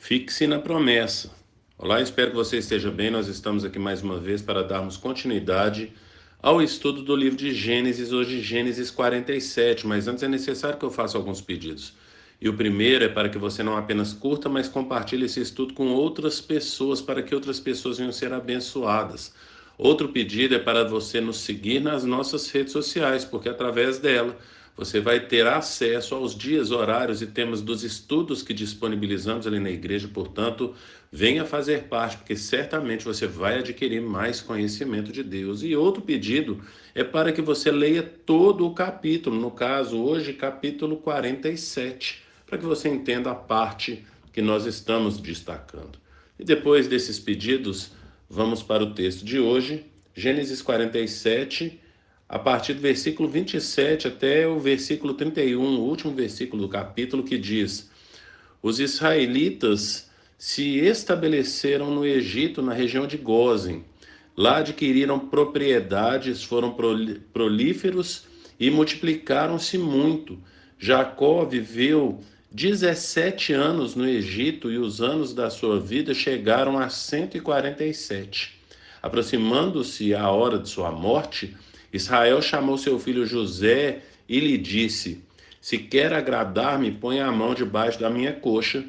Fixe na promessa. Olá, espero que você esteja bem. Nós estamos aqui mais uma vez para darmos continuidade ao estudo do livro de Gênesis, hoje Gênesis 47, mas antes é necessário que eu faça alguns pedidos. E o primeiro é para que você não apenas curta, mas compartilhe esse estudo com outras pessoas, para que outras pessoas venham ser abençoadas. Outro pedido é para você nos seguir nas nossas redes sociais, porque através dela você vai ter acesso aos dias, horários e temas dos estudos que disponibilizamos ali na igreja. Portanto, venha fazer parte, porque certamente você vai adquirir mais conhecimento de Deus. E outro pedido é para que você leia todo o capítulo, no caso, hoje, capítulo 47, para que você entenda a parte que nós estamos destacando. E depois desses pedidos, vamos para o texto de hoje, Gênesis 47, a partir do versículo 27 até o versículo 31, o último versículo do capítulo, que diz: Os israelitas se estabeleceram no Egito, na região de Gósen. Lá adquiriram propriedades, foram prolíferos e multiplicaram-se muito. Jacó viveu 17 anos no Egito e os anos da sua vida chegaram a 147. Aproximando-se a hora de sua morte, Israel chamou seu filho José e lhe disse: Se quer agradar-me, ponha a mão debaixo da minha coxa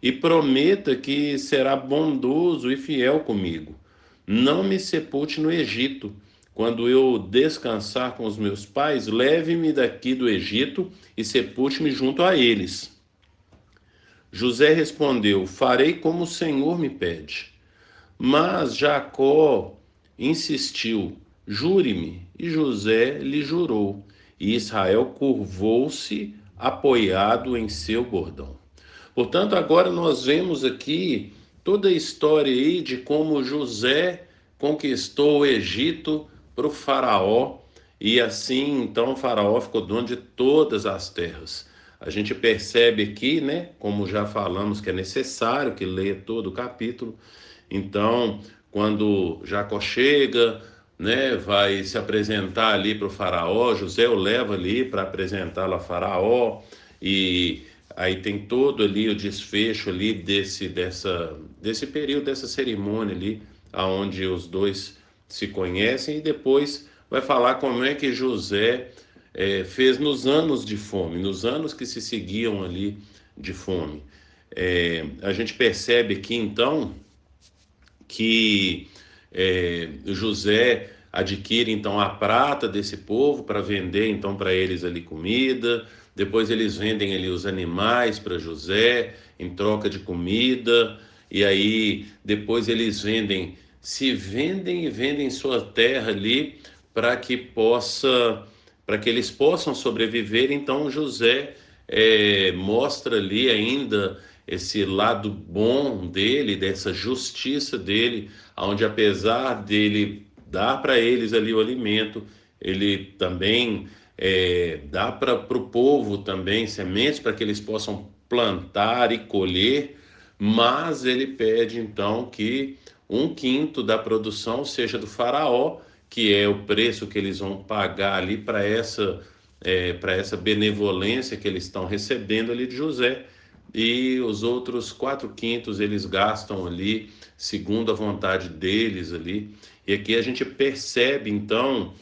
e prometa que será bondoso e fiel comigo. Não me sepulte no Egito. Quando eu descansar com os meus pais, leve-me daqui do Egito e sepulte-me junto a eles. José respondeu: Farei como o Senhor me pede. Mas Jacó insistiu: Jure-me. E José lhe jurou. E Israel curvou-se, apoiado em seu bordão. Portanto, agora nós vemos aqui toda a história aí de como José conquistou o Egito para o faraó. E assim, então, o faraó ficou dono de todas as terras. A gente percebe aqui, né, como já falamos, que é necessário que leia todo o capítulo. Então, quando Jacó chega, né, vai se apresentar ali para o faraó, José o leva ali para apresentá-lo a faraó, e aí tem todo ali o desfecho ali desse período, dessa cerimônia ali, onde os dois se conhecem, e depois vai falar como é que José fez nos anos de fome, nos anos que se seguiam ali de fome. A gente percebe aqui então que José adquire então a prata desse povo para vender então para eles ali comida. Depois eles vendem ali os animais para José em troca de comida. E aí depois eles se vendem e vendem sua terra ali para que eles possam sobreviver. Então José mostra ali ainda esse lado bom dele, dessa justiça dele, onde apesar dele dar para eles ali o alimento, ele também dá para o povo também sementes para que eles possam plantar e colher, mas ele pede então que 1/5 da produção seja do faraó, que é o preço que eles vão pagar ali para essa benevolência que eles estão recebendo ali de José. E os outros 4/5 eles gastam ali segundo a vontade deles ali. E aqui a gente percebe então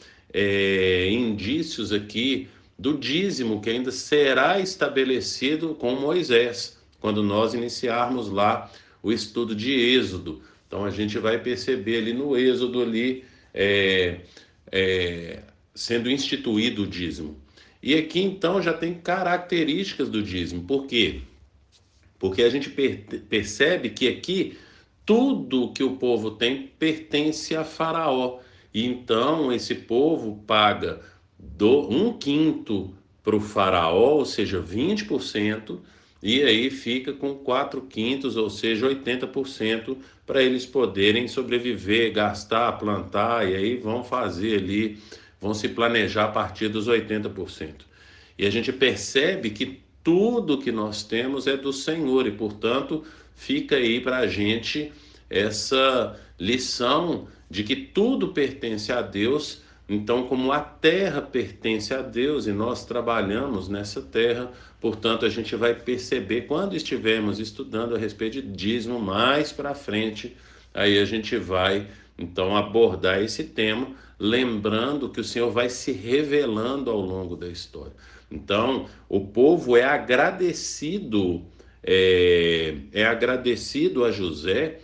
indícios aqui do dízimo que ainda será estabelecido com Moisés, quando nós iniciarmos lá o estudo de Êxodo. Então a gente vai perceber ali no Êxodo ali sendo instituído o dízimo. E aqui então já tem características do dízimo. Por quê? Porque a gente percebe que aqui tudo que o povo tem pertence a Faraó. E então esse povo paga 1/5 para o Faraó, ou seja, 20%, e aí fica com 4/5, ou seja, 80%, para eles poderem sobreviver, gastar, plantar, e aí vão fazer ali, vão se planejar a partir dos 80%. E a gente percebe que tudo que nós temos é do Senhor, e portanto fica aí para a gente essa lição de que tudo pertence a Deus, Então, como a terra pertence a Deus e nós trabalhamos nessa terra, portanto, a gente vai perceber quando estivermos estudando a respeito de dízimo mais para frente, aí a gente vai então abordar esse tema, lembrando que o Senhor vai se revelando ao longo da história. Então, o povo é agradecido a José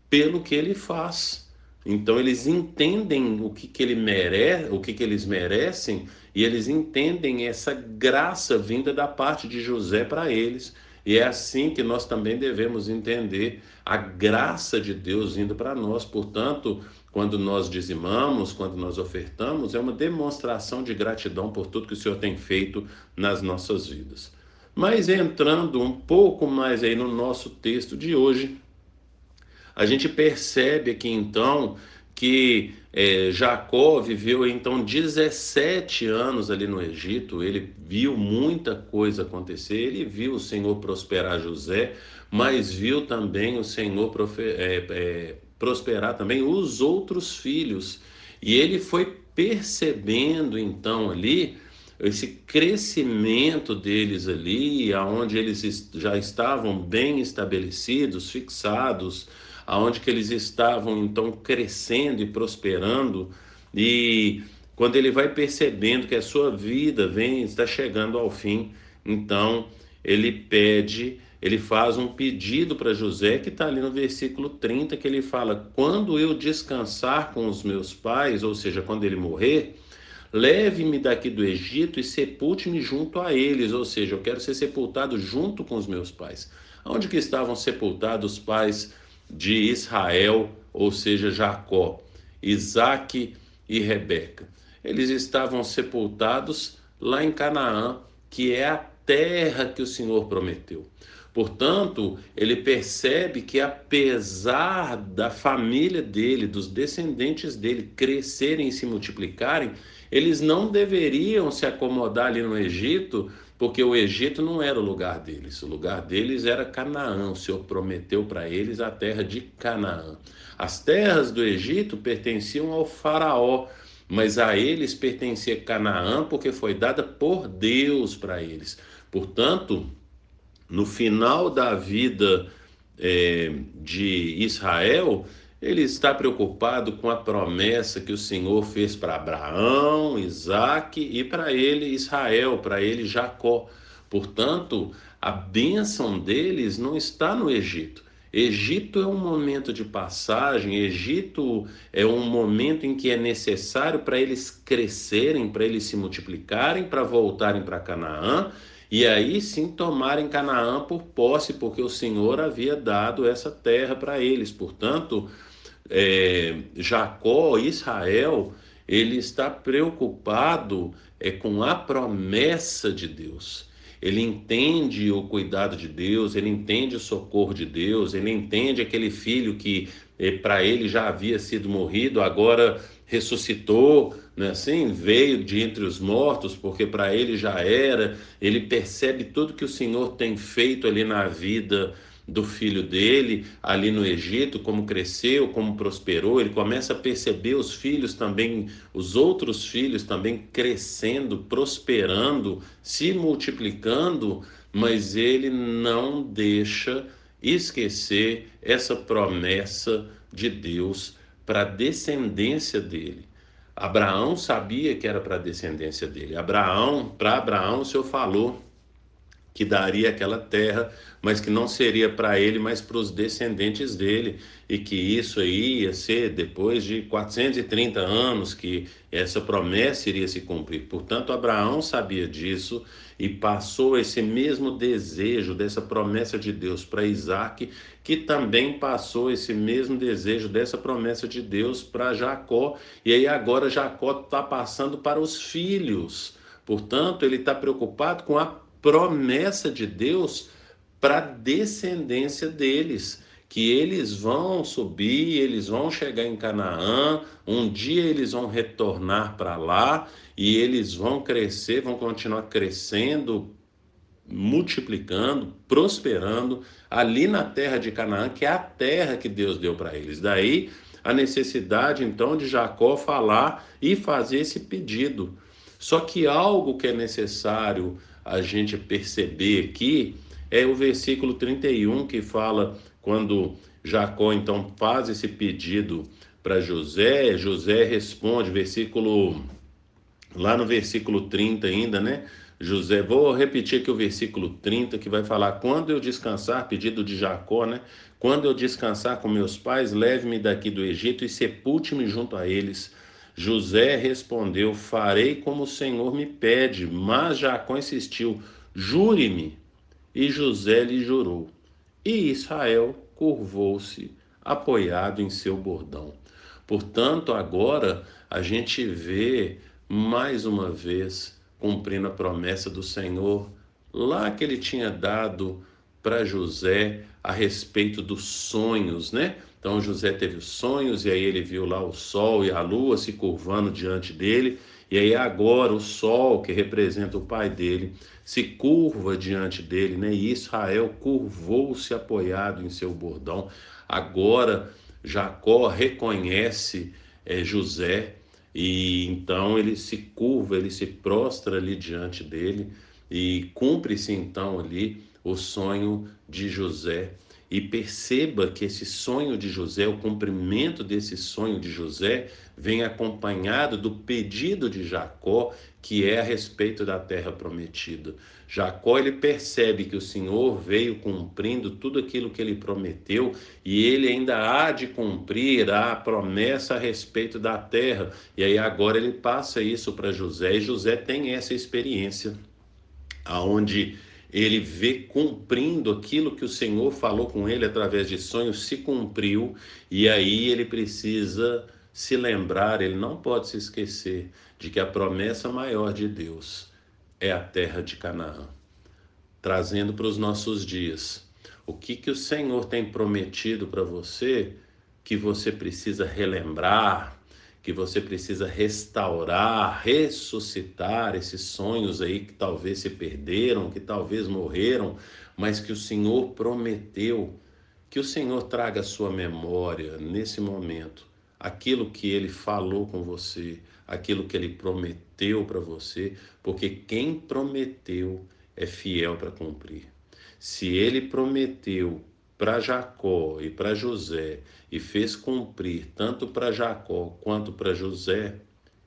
pelo que ele faz. Então eles entendem o que ele merece, o que eles merecem, e eles entendem essa graça vinda da parte de José para eles. E é assim que nós também devemos entender a graça de Deus vindo para nós. Portanto, quando nós dizimamos, quando nós ofertamos, é uma demonstração de gratidão por tudo que o Senhor tem feito nas nossas vidas. Mas entrando um pouco mais aí no nosso texto de hoje, a gente percebe aqui então que Jacó viveu então 17 anos ali no Egito, ele viu muita coisa acontecer, ele viu o Senhor prosperar José, mas viu também o Senhor prosperar também os outros filhos. E ele foi percebendo então ali esse crescimento deles ali, aonde eles já estavam bem estabelecidos, fixados, aonde que eles estavam então crescendo e prosperando, e quando ele vai percebendo que a sua vida está chegando ao fim, então ele faz um pedido para José, que está ali no versículo 30, que ele fala: quando eu descansar com os meus pais, ou seja, quando ele morrer, leve-me daqui do Egito e sepulte-me junto a eles, ou seja, eu quero ser sepultado junto com os meus pais. Onde que estavam sepultados os pais de Israel, ou seja, Jacó, Isaque e Rebeca? Eles estavam sepultados lá em Canaã, que é a terra que o Senhor prometeu. Portanto, ele percebe que apesar da família dele, dos descendentes dele crescerem e se multiplicarem, eles não deveriam se acomodar ali no Egito, porque o Egito não era o lugar deles. O lugar deles era Canaã. O Senhor prometeu para eles a terra de Canaã. As terras do Egito pertenciam ao faraó, mas a eles pertencia Canaã porque foi dada por Deus para eles. Portanto, no final da vida de Israel, ele está preocupado com a promessa que o Senhor fez para Abraão, Isaque e para ele Israel, para ele Jacó. Portanto, a bênção deles não está no Egito. Egito é um momento de passagem, Egito é um momento em que é necessário para eles crescerem, para eles se multiplicarem, para voltarem para Canaã, e aí sim tomarem Canaã por posse, porque o Senhor havia dado essa terra para eles. Portanto, Jacó, Israel, ele está preocupado com a promessa de Deus. Ele entende o cuidado de Deus, ele entende o socorro de Deus, ele entende aquele filho que para ele já havia sido morrido, agora ressuscitou, né? Assim, veio de entre os mortos, porque para ele já era. Ele percebe tudo que o Senhor tem feito ali na vida do filho dele, ali no Egito, como cresceu, como prosperou. Ele começa a perceber os filhos também, os outros filhos também crescendo, prosperando, se multiplicando, mas ele não deixa esquecer essa promessa de Deus para a descendência dele. Abraão sabia que era para a descendência dele. Para Abraão, o Senhor falou que daria aquela terra, mas que não seria para ele, mas para os descendentes dele, e que isso aí ia ser depois de 430 anos que essa promessa iria se cumprir. Portanto, Abraão sabia disso e passou esse mesmo desejo dessa promessa de Deus para Isaque, que também passou esse mesmo desejo dessa promessa de Deus para Jacó, e aí agora Jacó está passando para os filhos. Portanto, ele está preocupado com a promessa de Deus para a descendência deles, que eles vão subir, eles vão chegar em Canaã, um dia eles vão retornar para lá e eles vão crescer, vão continuar crescendo, multiplicando, prosperando ali na terra de Canaã, que é a terra que Deus deu para eles. Daí a necessidade então de Jacó falar e fazer esse pedido. Só que algo que é necessário a gente perceber aqui é o versículo 31 que fala quando Jacó então faz esse pedido para José, José responde, lá no versículo 30 ainda, né? José, vou repetir aqui o versículo 30 que vai falar: quando eu descansar, pedido de Jacó, né? Quando eu descansar com meus pais, leve-me daqui do Egito e sepulte-me junto a eles. José respondeu: farei como o Senhor me pede. Mas Jacó insistiu: jure-me. E José lhe jurou. E Israel curvou-se, apoiado em seu bordão. Portanto, agora a gente vê mais uma vez cumprindo a promessa do Senhor, lá que ele tinha dado para José a respeito dos sonhos, né? Então José teve os sonhos e aí ele viu lá o sol e a lua se curvando diante dele, e aí agora o sol, que representa o pai dele, se curva diante dele, né? E Israel curvou-se apoiado em seu bordão. Agora Jacó reconhece José e então ele se curva, ele se prostra ali diante dele e cumpre-se então ali o sonho de José. E perceba que esse sonho de José, o cumprimento desse sonho de José, vem acompanhado do pedido de Jacó, que é a respeito da terra prometida. Jacó ele percebe que o Senhor veio cumprindo tudo aquilo que ele prometeu e ele ainda há de cumprir a promessa a respeito da terra. E aí agora ele passa isso para José e José tem essa experiência aonde ele vê cumprindo aquilo que o Senhor falou com ele através de sonhos, se cumpriu, e aí ele precisa se lembrar, ele não pode se esquecer de que a promessa maior de Deus é a terra de Canaã. Trazendo para os nossos dias, o que que o Senhor tem prometido para você que você precisa relembrar, que você precisa restaurar, ressuscitar esses sonhos aí que talvez se perderam, que talvez morreram, mas que o Senhor prometeu, que o Senhor traga à sua memória nesse momento aquilo que ele falou com você, aquilo que ele prometeu para você, porque quem prometeu é fiel para cumprir. Se ele prometeu para Jacó e para José e fez cumprir tanto para Jacó quanto para José,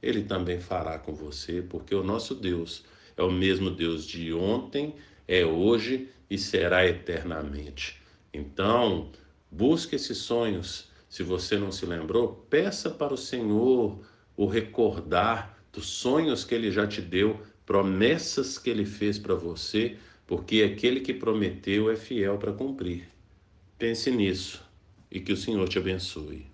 ele também fará com você, porque o nosso Deus é o mesmo Deus de ontem, é hoje e será eternamente. Então, busque esses sonhos. Se você não se lembrou, peça para o Senhor o recordar dos sonhos que ele já te deu, promessas que ele fez para você, porque aquele que prometeu é fiel para cumprir. Pense nisso e que o Senhor te abençoe.